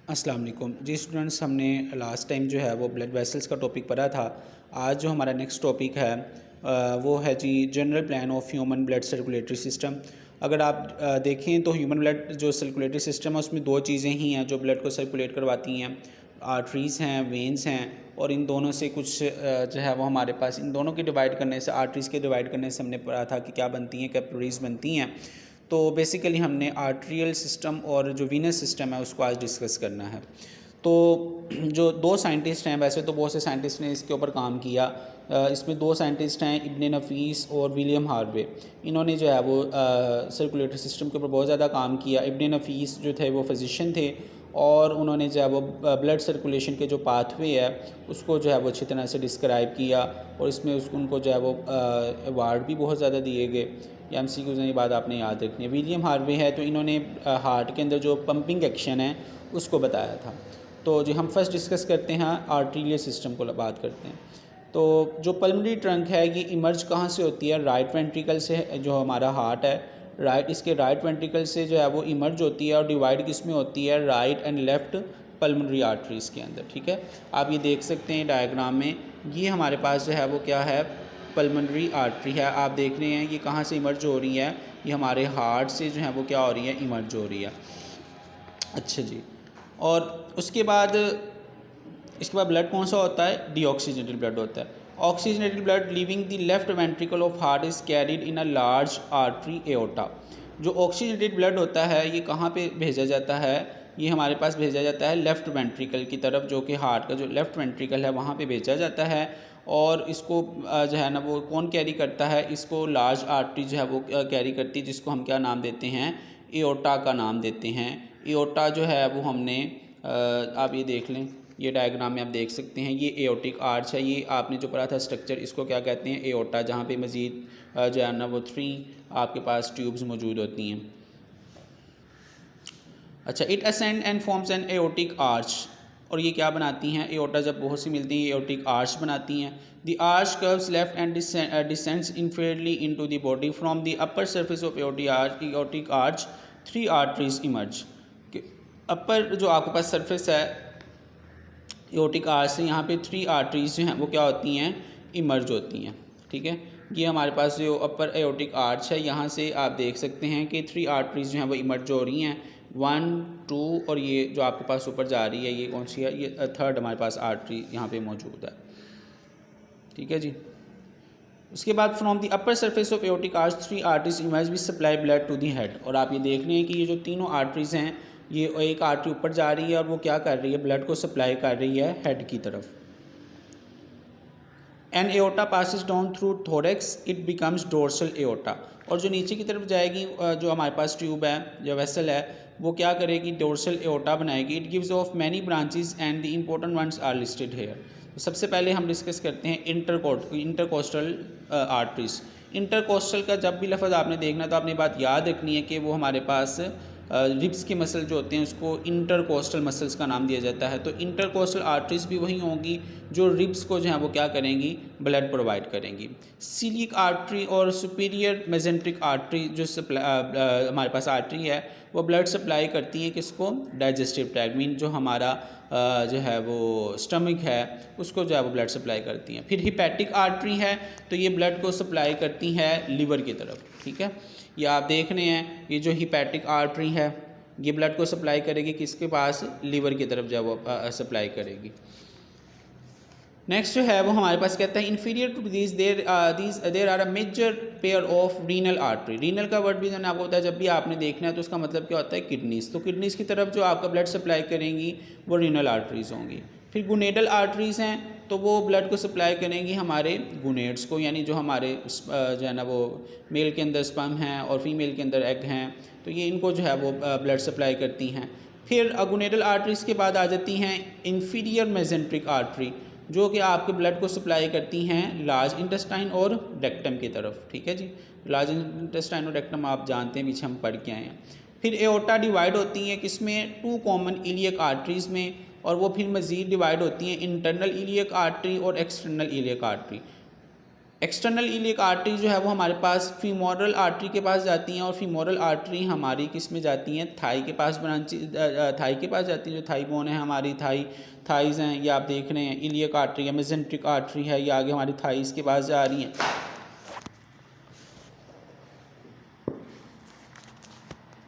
अस्सलाम वालेकुम जी स्टूडेंट्स, हमने लास्ट टाइम जो है वो ब्लड वेसल्स का टॉपिक पढ़ा था। आज जो हमारा नेक्स्ट टॉपिक है वो है जी general plan of human blood circulatory system. अगर आप देखें तो ह्यूमन ब्लड जो सर्कुलेटरी सिस्टम है उसमें दो चीज़ें ही हैं जो ब्लड को सर्कुलेट करवाती हैं। आर्टरीज़ हैं, वेंस हैं, और इन दोनों से कुछ जो है वो हमारे पास इन दोनों के डिवाइड करने से, आर्टरीज़ के डिवाइड करने से हमने पढ़ा था कि क्या बनती हैं, कैपिलरीज़ बनती हैं। तो बेसिकली हमने आर्ट्रियल सिस्टम और जो वीनस सिस्टम है उसको आज डिस्कस करना है। तो जो दो साइंटिस्ट हैं, वैसे तो बहुत से साइंटिस्ट ने इसके ऊपर काम किया, इसमें दो साइंटिस्ट हैं, इब्न नफीस और विलियम हार्वे। इन्होंने जो है वो सर्कुलेटरी सिस्टम के ऊपर बहुत ज़्यादा काम किया। इब्न नफीस जो थे वो फिजिशियन थे और उन्होंने जो है वो ब्लड सर्कुलेशन के जो पाथवे है उसको जो है वो अच्छी तरह से डिस्क्राइब किया, और इसमें उनको जो है वो अवार्ड भी बहुत ज़्यादा दिए गए। ये MCQs ये बात आपने याद रखनी है। विलियम हार्वे है तो इन्होंने हार्ट के अंदर जो पंपिंग एक्शन है उसको बताया था। तो जो हम फर्स्ट डिस्कस करते हैं आर्टीरियल सिस्टम को बात करते हैं। तो जो पल्मोनरी ट्रंक है ये इमर्ज कहाँ से होती है? राइट वेंट्रिकल से। जो हमारा हार्ट है इसके राइट वेंट्रिकल से जो है वो इमर्ज होती है, और डिवाइड किस में होती है? Right and left pulmonary arteries के अंदर। ठीक है, आप ये देख सकते हैं डायग्राम में, ये हमारे पास जो है वो क्या है? पल्मोनरी आर्टरी है। आप देख रहे हैं ये कहाँ से इमर्ज हो रही है? ये हमारे हार्ट से जो है वो क्या हो रही है? इमर्ज हो रही है। अच्छा जी, और इसके बाद ब्लड कौन सा होता है? डीऑक्सीजनेटेड ब्लड होता है। Oxygenated blood leaving the left ventricle of heart is carried in a large artery aorta. जो ऑक्सीजनेटेड ब्लड होता है ये कहाँ पे भेजा जाता है? ये हमारे पास भेजा जाता है लेफ़्ट वेंट्रिकल की तरफ, जो कि हार्ट का जो लेफ़्ट वेंट्रिकल है वहाँ पे भेजा जाता है। और इसको जो है ना वो कौन कैरी करता है? इसको लार्ज आर्टरी जो है वो कैरी करती है, जिसको हम क्या नाम देते हैं? एओर्टा का नाम देते हैं। एओर्टा जो है वो हमने आप ये देख लें, ये डायग्राम में आप देख सकते हैं, ये एओर्टिक आर्च है। ये आपने जो पढ़ा था स्ट्रक्चर, इसको क्या कहते हैं? एओर्टा, जहाँ पे मज़ीद जो है ना वो 3 आपके पास ट्यूब्स मौजूद होती हैं। अच्छा, it ascend and forms an aortic arch. और ये क्या बनाती हैं? एओर्टा जब बहुत सी मिलती हैं एओर्टिक आर्च बनाती हैं। The arch curves left and descends inferiorly into the body from the upper surface of aortic arch 3 arteries emerge. Upper जो आपके पास सरफेस है एओर्टिक आर्च से, यहाँ पे 3 आर्टरीज जो हैं वो क्या होती हैं? इमर्ज होती हैं। ठीक है, ये हमारे पास जो अपर एओर्टिक आर्च है, यहाँ से आप देख सकते हैं कि 3 आर्टरीज जो हैं वो इमर्ज हो रही हैं, 1, 2, और ये जो आपके पास ऊपर जा रही है ये कौन सी है? ये थर्ड हमारे पास आर्टरी यहाँ पे मौजूद है। ठीक है जी, उसके बाद from the upper surface of aortic arch 3 arteries emerge which supply blood to the head. और आप ये देख रहे हैं कि ये जो तीनों आर्टरीज हैं, ये एक आर्टरी ऊपर जा रही है और वो क्या कर रही है? ब्लड को सप्लाई कर रही है हेड की तरफ। An aorta passes down through thorax, it becomes dorsal aorta. और जो नीचे की तरफ जाएगी, जो हमारे पास ट्यूब है, जो वेसल है, वो क्या करेगी? डोर्सल एओर्टा बनाएगी। It gives off many branches and the important ones are listed here. तो सबसे पहले हम डिस्कस करते हैं इंटरकोस्टल आर्टरीज। इंटरकोस्टल का जब भी लफ्ज़ आपने देखना तो आपने बात याद रखनी है कि वो हमारे पास रिब्स के मसल जो होते हैं उसको इंटरकोस्टल मसल्स का नाम दिया जाता है। तो इंटरकोस्टल आर्टरीज भी वही होंगी जो रिब्स को जो है वो क्या करेंगी? ब्लड प्रोवाइड करेंगी। सीलिक आर्टरी और सुपीरियर मेजेंट्रिक आर्टरी जो हमारे पास आर्टरी है वो ब्लड सप्लाई करती है किसको? डाइजेस्टिव ट्रैक्ट, मीन जो हमारा जो है वो स्टमक है उसको जो है वो ब्लड सप्लाई करती हैं। फिर हिपैटिक आर्टरी है तो ये ब्लड को सप्लाई करती है लीवर की तरफ। ठीक है, ये आप देख रहे हैं, ये जो हिपैटिक आर्टरी है ये ब्लड को सप्लाई करेगी किसके पास? लीवर की तरफ जो है वो सप्लाई करेगी। नेक्स्ट जो है वो हमारे पास कहता है inferior to these there are a major pair of renal artery. Renal का वर्ड भी मैंने आपको बताया, जब भी आपने देखना है तो उसका मतलब क्या होता है? किडनीज। तो किडनीज की तरफ जो आपका ब्लड सप्लाई करेंगी वो रीनल आर्टरीज होंगी। फिर गुनेडल आर्टरीज हैं तो वो ब्लड को सप्लाई करेंगी हमारे गुनेड्स को, यानी जो हमारे जो है ना वो मेल के अंदर स्पर्म हैं और फीमेल के अंदर एग हैं, तो ये इनको जो है वो ब्लड सप्लाई करती हैं। फिर गुनेडल आर्टरीज के बाद आ जाती हैं इंफीरियर मेजेंट्रिक आर्टरी, जो कि आपके ब्लड को सप्लाई करती हैं लार्ज इंटेस्टाइन और रेक्टम की तरफ। ठीक है जी, लार्ज इंटेस्टाइन और रेक्टम आप जानते हैं, पीछे हम पढ़ के आए हैं। फिर एओर्टा डिवाइड होती हैं किसमें? 2 कॉमन इलियक आर्टरीज़ में, और वो फिर मज़ीद डिवाइड होती हैं इंटरनल इलियक आर्टरी और external iliac artery. External iliac artery जो है वो हमारे पास फीमोरल आर्टरी के पास जाती हैं और फीमोरल आर्टरी हमारी किस में जाती हैं, थाई के पास थाई के पास जाती है, जो थाई बोन है हमारी थाइज़ हैं, ये आप देख रहे हैं। इलियक आर्टरी है, मेजेंट्रिक आर्टरी है, ये आगे हमारी थाइज़ के पास जा रही हैं।